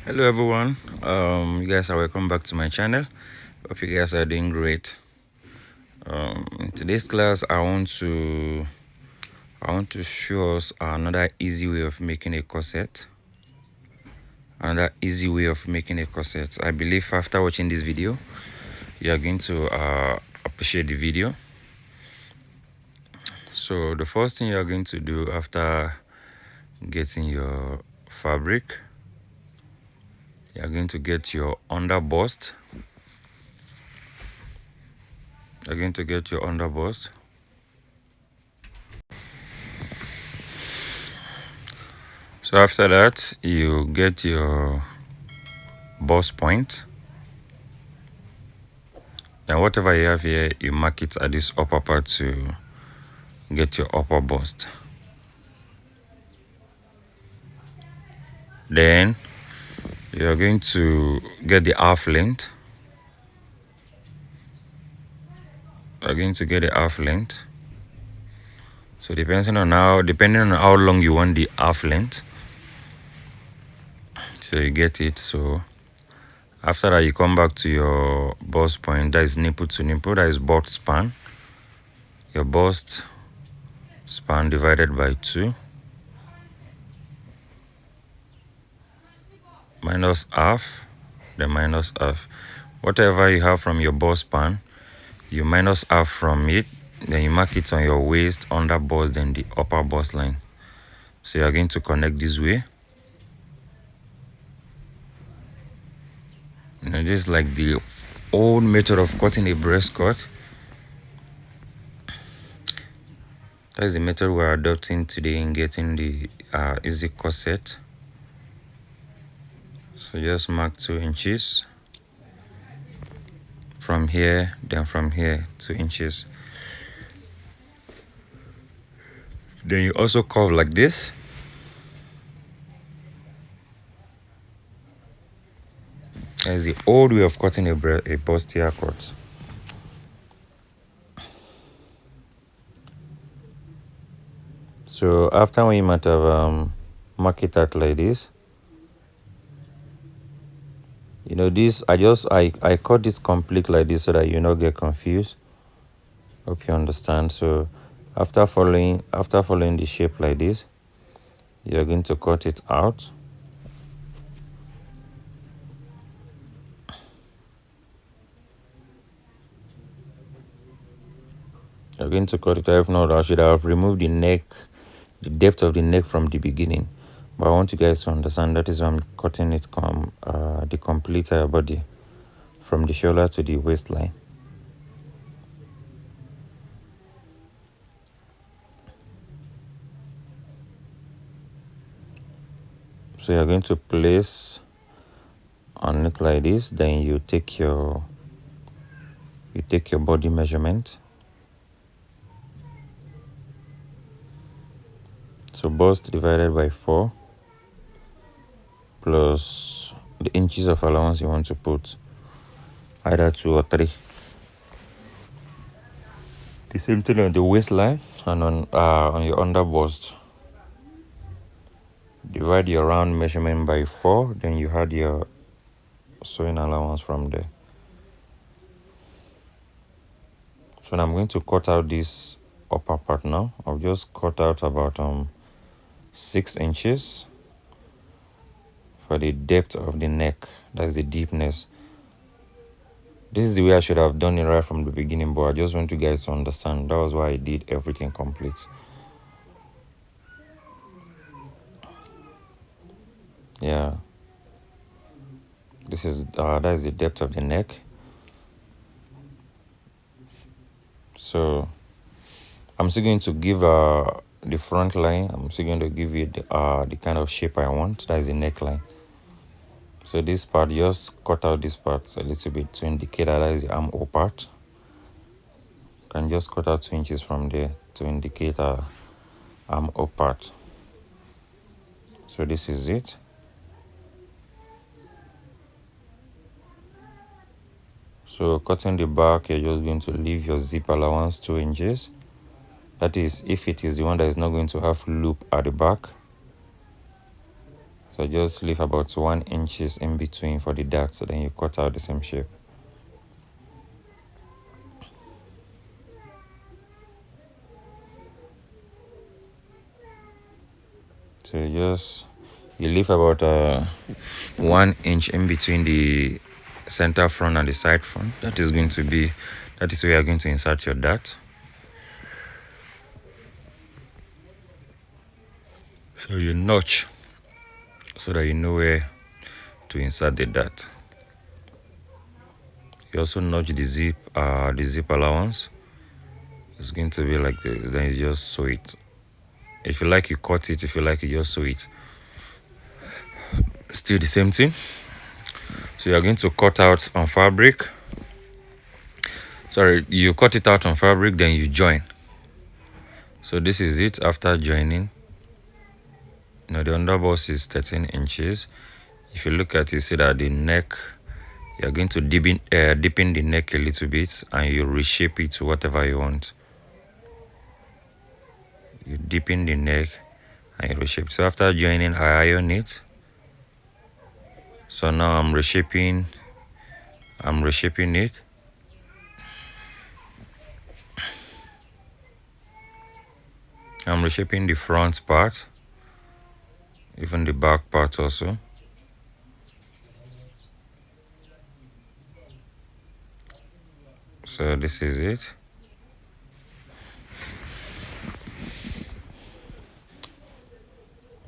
Hello everyone, you guys are welcome back to my channel. Hope you guys are doing great. In today's class I want to show us another easy way of making a corset. I believe after watching this video you are going to appreciate the video. So the first thing you are going to do after getting your fabric, you are going to get your underbust. So after that, you get your bust point. Then whatever you have here, you mark it at this upper part to get your upper bust. Then you're going to get the half length. So depending on how long you want the half length, so you get it. So after that, you come back to your bust point. That is nipple to nipple. That is bust span. Your bust span divided by 2 minus half, then minus half. Whatever you have from your bust span, you minus half from it, then you mark it on your waist, under bust, then the upper bust line. So you are going to connect this way. Now this is like the old method of cutting a breast cut. That is the method we're adopting today in getting the easy corset. So just mark 2 inches from here, then from here 2 inches. Then you also curve like this. That is the old way of cutting a bustier cut. So after when you might have mark it out like this, you know, this I cut this complete like this so that you not get confused. Hope you understand. So after following the shape like this, you're going to cut it out. You're going to cut it out. If not, I should have removed the neck, the depth of the neck from the beginning. But I want you guys to understand that is why I'm cutting it the complete body from the shoulder to the waistline. So you're going to place on it like this. Then you take your body measurement. So bust divided by 4 plus the inches of allowance you want to put, either 2 or 3. The same thing on the waistline and on your under bust. Divide your round measurement by 4, then you add your sewing allowance from there. So now I'm going to cut out this upper part now. I'll just cut out about 6 inches for the depth of the neck. That's the deepness. This is the way I should have done it right from the beginning, but I just want you guys to understand. That was why I did everything complete. Yeah, this is that is the depth of the neck. So I'm still going to give the front line. I'm still going to give it the kind of shape I want. That is the neckline. So this part, just cut out this part a little bit to indicate that is the armhole part. You can just cut out 2 inches from there to indicate armhole part. So this is it. So cutting the back, you're just going to leave your zip allowance 2 inches. That is if it is the one that is not going to have loop at the back. So just leave about 1 inches in between for the dart, so then you cut out the same shape. So you leave about 1 inch in between the center front and the side front. That is where you are going to insert your dart. So you notch so that you know where to insert the dart. You also notch the zip allowance. It's going to be like this. Then you just sew it. If you like, you cut it. If you like, you just sew it. Still the same thing. So you're going to cut out on fabric. Sorry, you cut it out on fabric, then you join. So this is it after joining. Now the underbust is 13 inches. If you look at it, you see that the neck, you're going to dip in the neck a little bit, and you reshape it to whatever you want. You dip in the neck and you reshape. So after joining, I iron it. So now I'm reshaping it. I'm reshaping the front part, even the back part also. So this is it.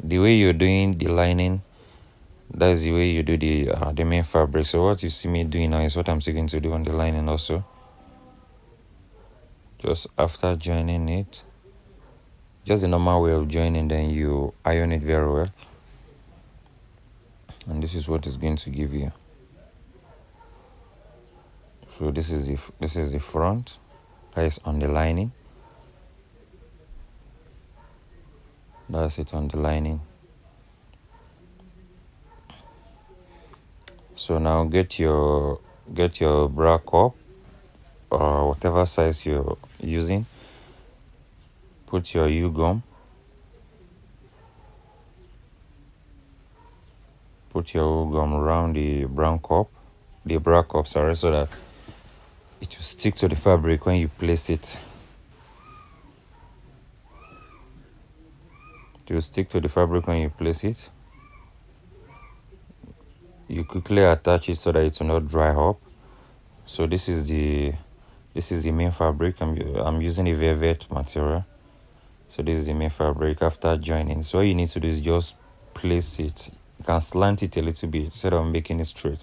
The way you're doing the lining, that's the way you do the main fabric. So what you see me doing now is what I'm still going to do on the lining also. Just after joining it, just the normal way of joining, then you iron it very well. And this is what it's going to give you. So this is the front, that is on the lining. That's it on the lining. So now get your bra cup or whatever size you're using. Put your U-gum. Put your U-gum around the bra cup, sorry, so that it will stick to the fabric when you place it. It will stick to the fabric when you place it. You quickly attach it so that it will not dry up. So this is the main fabric. I'm using a velvet material. So this is the main fabric after joining. So all you need to do is just place it. You can slant it a little bit instead of making it straight.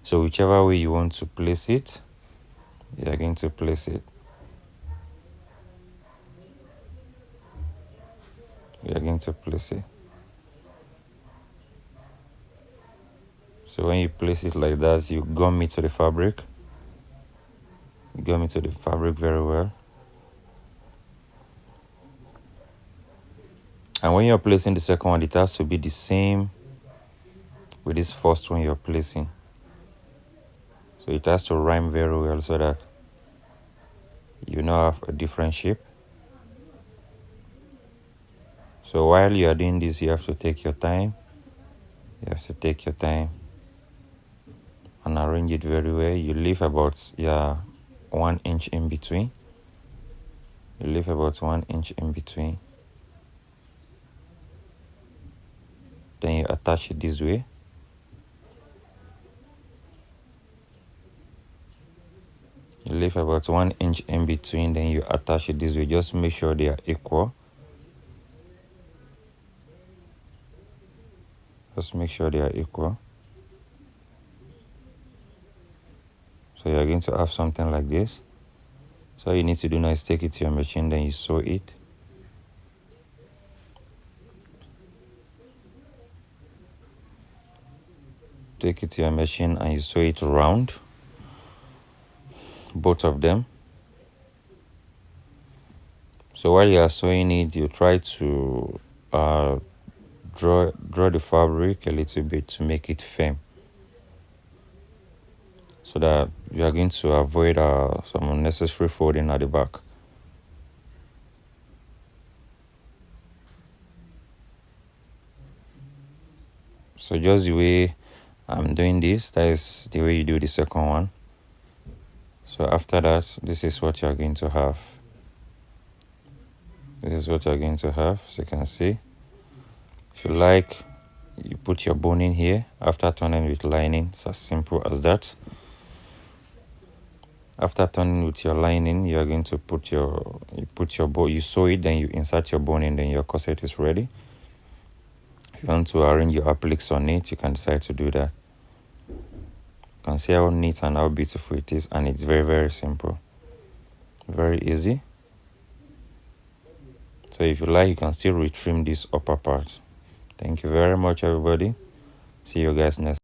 So whichever way you want to place it, you're going to place it. You're going to place it. So when you place it like that, you gum it to the fabric. You gum it to the fabric very well. And when you're placing the second one, it has to be the same with this first one you're placing. So it has to rhyme very well so that you now have a different shape. So while you are doing this, you have to take your time. You have to take your time and arrange it very well. You leave about 1 inch in between. You leave about 1 inch in between. Then you attach it this way. You leave about 1 inch in between, then you attach it this way. Just make sure they are equal. Just make sure they are equal. So you're going to have something like this. So all you need to do now is take it to your machine, then you sew it. Take it to your machine and you sew it round, both of them. So while you are sewing it, you try to draw the fabric a little bit to make it firm, so that you are going to avoid some unnecessary folding at the back. So just the way I'm doing this, that is the way you do the second one. So after that, this is what you're going to have. This is what you're going to have, as you can see. If you like, you put your bone in here after turning with lining. It's as simple as that. After turning with your lining, you are going to put your bone, you sew it, then you insert your bone in, then your corset is ready. If you want to arrange your appliques on it, you can decide to do that. You can see how neat and how beautiful it is, and it's very, very simple. Very easy. So if you like, you can still retrim this upper part. Thank you very much, everybody. See you guys next.